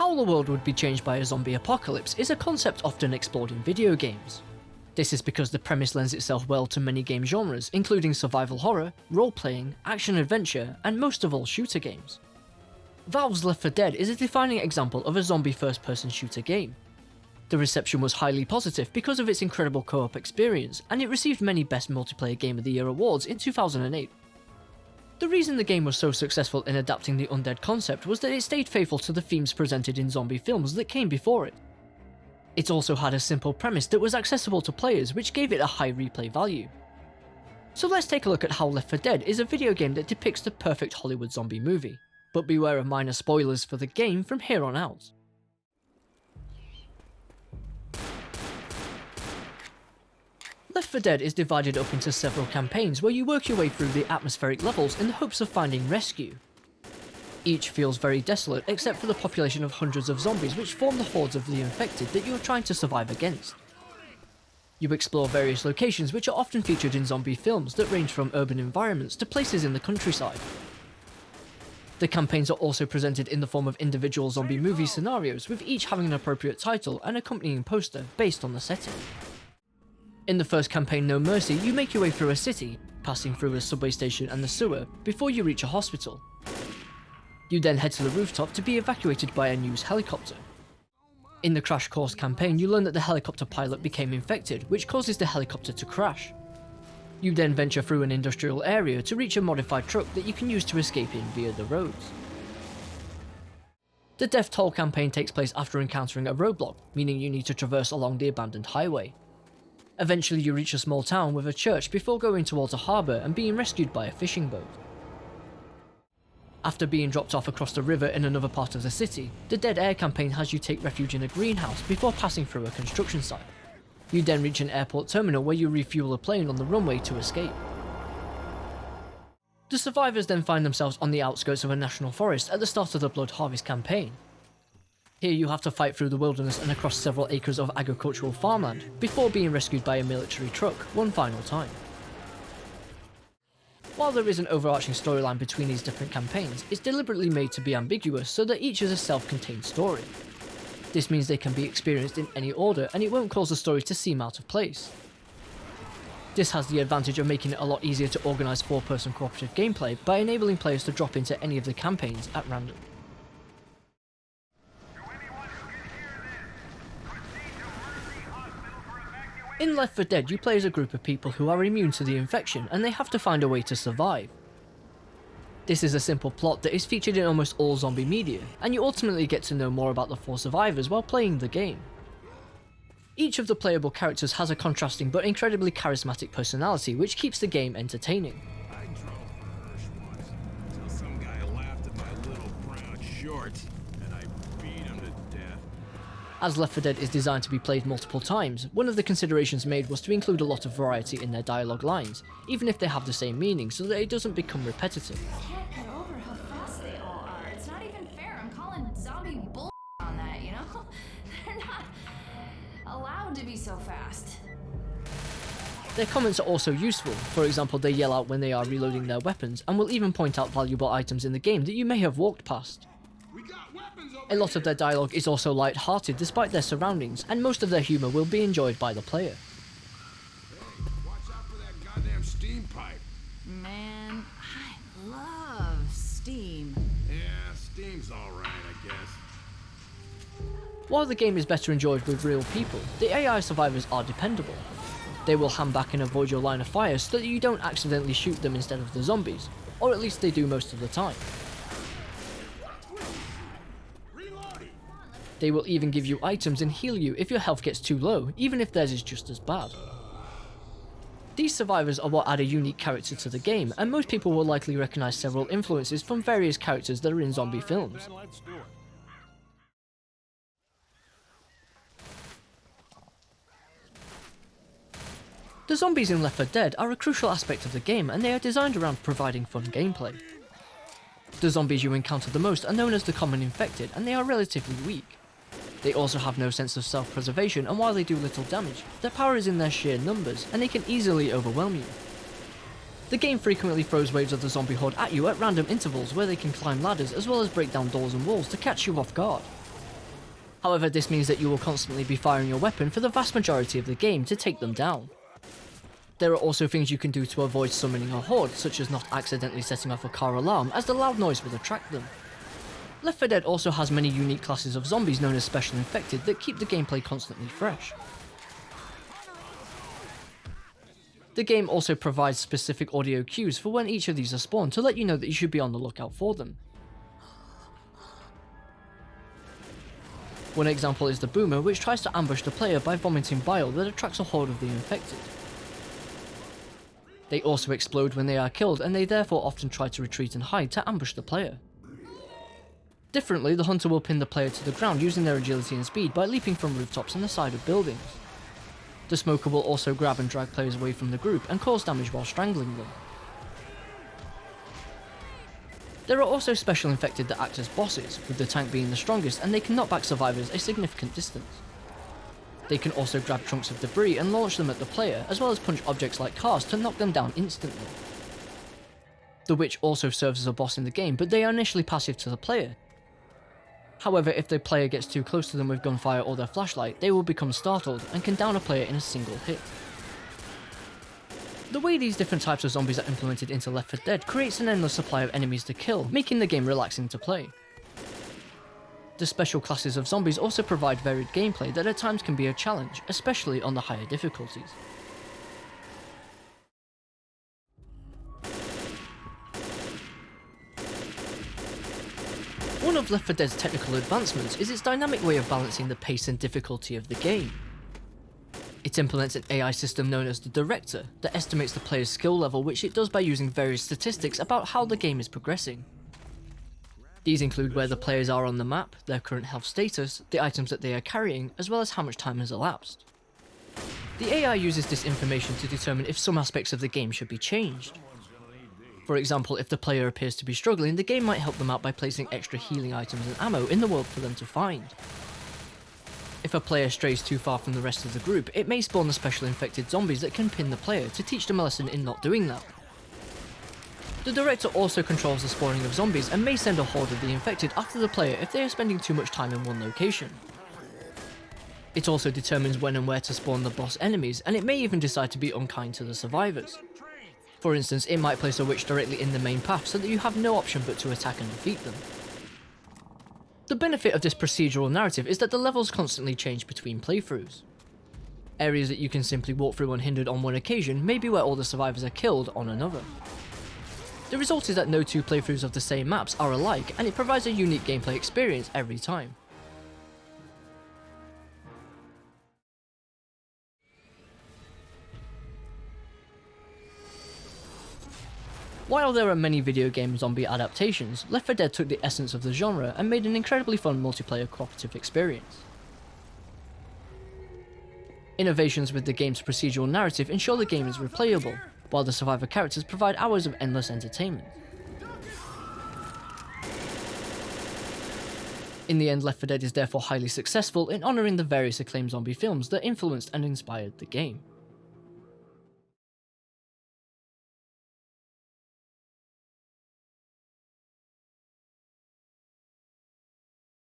How the world would be changed by a zombie apocalypse is a concept often explored in video games. This is because the premise lends itself well to many game genres, including survival horror, role-playing, action-adventure, and most of all shooter games. Valve's Left 4 Dead is a defining example of a zombie first-person shooter game. The reception was highly positive because of its incredible co-op experience, and it received many Best Multiplayer Game of the Year awards in 2008. The reason the game was so successful in adapting the undead concept was that it stayed faithful to the themes presented in zombie films that came before it. It also had a simple premise that was accessible to players, which gave it a high replay value. So let's take a look at how Left 4 Dead is a video game that depicts the perfect Hollywood zombie movie, but beware of minor spoilers for the game from here on out. Left 4 Dead is divided up into several campaigns where you work your way through the atmospheric levels in the hopes of finding rescue. Each feels very desolate except for the population of hundreds of zombies which form the hordes of the infected that you are trying to survive against. You explore various locations which are often featured in zombie films that range from urban environments to places in the countryside. The campaigns are also presented in the form of individual zombie movie scenarios, with each having an appropriate title and accompanying poster based on the setting. In the first campaign, No Mercy, you make your way through a city, passing through a subway station and the sewer, before you reach a hospital. You then head to the rooftop to be evacuated by a news helicopter. In the Crash Course campaign, you learn that the helicopter pilot became infected, which causes the helicopter to crash. You then venture through an industrial area to reach a modified truck that you can use to escape in via the roads. The Death Toll campaign takes place after encountering a roadblock, meaning you need to traverse along the abandoned highway. Eventually you reach a small town with a church before going towards a harbour and being rescued by a fishing boat. After being dropped off across the river in another part of the city, the Dead Air campaign has you take refuge in a greenhouse before passing through a construction site. You then reach an airport terminal where you refuel a plane on the runway to escape. The survivors then find themselves on the outskirts of a national forest at the start of the Blood Harvest campaign. Here you have to fight through the wilderness and across several acres of agricultural farmland, before being rescued by a military truck one final time. While there is an overarching storyline between these different campaigns, it's deliberately made to be ambiguous so that each is a self-contained story. This means they can be experienced in any order and it won't cause the story to seem out of place. This has the advantage of making it a lot easier to organise 4-person cooperative gameplay by enabling players to drop into any of the campaigns at random. In Left 4 Dead, you play as a group of people who are immune to the infection and they have to find a way to survive. This is a simple plot that is featured in almost all zombie media, and you ultimately get to know more about the 4 survivors while playing the game. Each of the playable characters has a contrasting but incredibly charismatic personality which keeps the game entertaining. I drove for Hirsch once until some guy laughed at my little brown shorts and I beat him to death. As Left 4 Dead is designed to be played multiple times, one of the considerations made was to include a lot of variety in their dialogue lines, even if they have the same meaning, so that it doesn't become repetitive. I can't get over how fast they all are. It's not even fair. I'm calling zombie bull on that, you know? They're not allowed to be so fast. Their comments are also useful. For example, they yell out when they are reloading their weapons, and will even point out valuable items in the game that you may have walked past. A lot of their dialogue is also light-hearted despite their surroundings, and most of their humour will be enjoyed by the player. Hey, watch out for that goddamn steam pipe. Man, I love steam. Yeah, steam's alright, I guess. While the game is better enjoyed with real people, the AI survivors are dependable. They will hand back and avoid your line of fire so that you don't accidentally shoot them instead of the zombies, or at least they do most of the time. They will even give you items and heal you if your health gets too low, even if theirs is just as bad. These survivors are what add a unique character to the game, and most people will likely recognise several influences from various characters that are in zombie films. The zombies in Left 4 Dead are a crucial aspect of the game, and they are designed around providing fun gameplay. The zombies you encounter the most are known as the common infected, and they are relatively weak. They also have no sense of self-preservation, and while they do little damage, their power is in their sheer numbers, and they can easily overwhelm you. The game frequently throws waves of the zombie horde at you at random intervals where they can climb ladders as well as break down doors and walls to catch you off guard. However, this means that you will constantly be firing your weapon for the vast majority of the game to take them down. There are also things you can do to avoid summoning a horde, such as not accidentally setting off a car alarm, as the loud noise will attract them. Left 4 Dead also has many unique classes of zombies known as Special Infected that keep the gameplay constantly fresh. The game also provides specific audio cues for when each of these are spawned to let you know that you should be on the lookout for them. One example is the Boomer, which tries to ambush the player by vomiting bile that attracts a horde of the infected. They also explode when they are killed, and they therefore often try to retreat and hide to ambush the player. Differently, the Hunter will pin the player to the ground using their agility and speed by leaping from rooftops and the side of buildings. The Smoker will also grab and drag players away from the group and cause damage while strangling them. There are also Special Infected that act as bosses, with the tank being the strongest, and they can knock back survivors a significant distance. They can also grab chunks of debris and launch them at the player, as well as punch objects like cars to knock them down instantly. The Witch also serves as a boss in the game, but they are initially passive to the player. However, if the player gets too close to them with gunfire or their flashlight, they will become startled and can down a player in a single hit. The way these different types of zombies are implemented into Left 4 Dead creates an endless supply of enemies to kill, making the game relaxing to play. The special classes of zombies also provide varied gameplay that at times can be a challenge, especially on the higher difficulties. One of Left 4 Dead's technical advancements is its dynamic way of balancing the pace and difficulty of the game. It implements an AI system known as the Director that estimates the player's skill level, which it does by using various statistics about how the game is progressing. These include where the players are on the map, their current health status, the items that they are carrying, as well as how much time has elapsed. The AI uses this information to determine if some aspects of the game should be changed. For example, if the player appears to be struggling, the game might help them out by placing extra healing items and ammo in the world for them to find. If a player strays too far from the rest of the group, it may spawn the Special Infected zombies that can pin the player to teach them a lesson in not doing that. The Director also controls the spawning of zombies and may send a horde of the infected after the player if they are spending too much time in one location. It also determines when and where to spawn the boss enemies, and it may even decide to be unkind to the survivors. For instance, it might place a witch directly in the main path so that you have no option but to attack and defeat them. The benefit of this procedural narrative is that the levels constantly change between playthroughs. Areas that you can simply walk through unhindered on one occasion may be where all the survivors are killed on another. The result is that no two playthroughs of the same maps are alike, and it provides a unique gameplay experience every time. While there are many video game zombie adaptations, Left 4 Dead took the essence of the genre and made an incredibly fun multiplayer cooperative experience. Innovations with the game's procedural narrative ensure the game is replayable, while the survivor characters provide hours of endless entertainment. In the end, Left 4 Dead is therefore highly successful in honouring the various acclaimed zombie films that influenced and inspired the game.